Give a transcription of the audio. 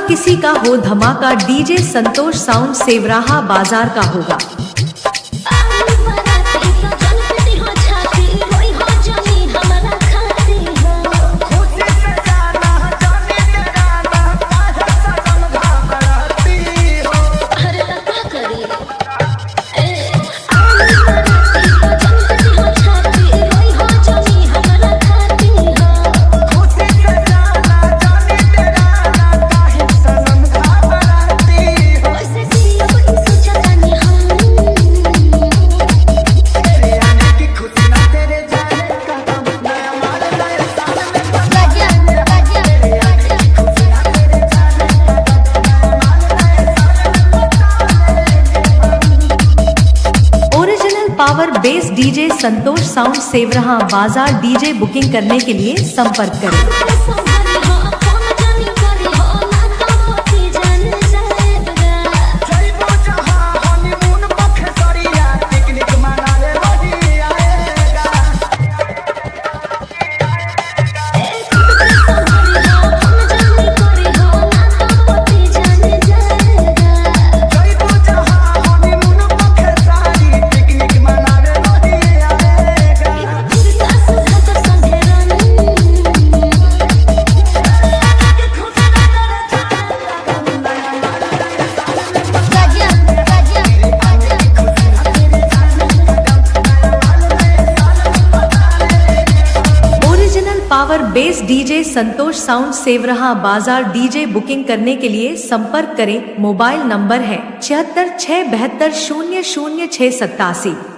किसी का हो धमाका, डीजे संतोष साउंड सेवराहा बाजार का होगा। Power base DJ Santosh sound Sevraha बाजार। डीजे बुकिंग करने के लिए संपर्क करें। Power base DJ Santosh sound Sevraha बाजार। डीजे बुकिंग करने के लिए संपर्क करें। मोबाइल नंबर है 76 672 00 687।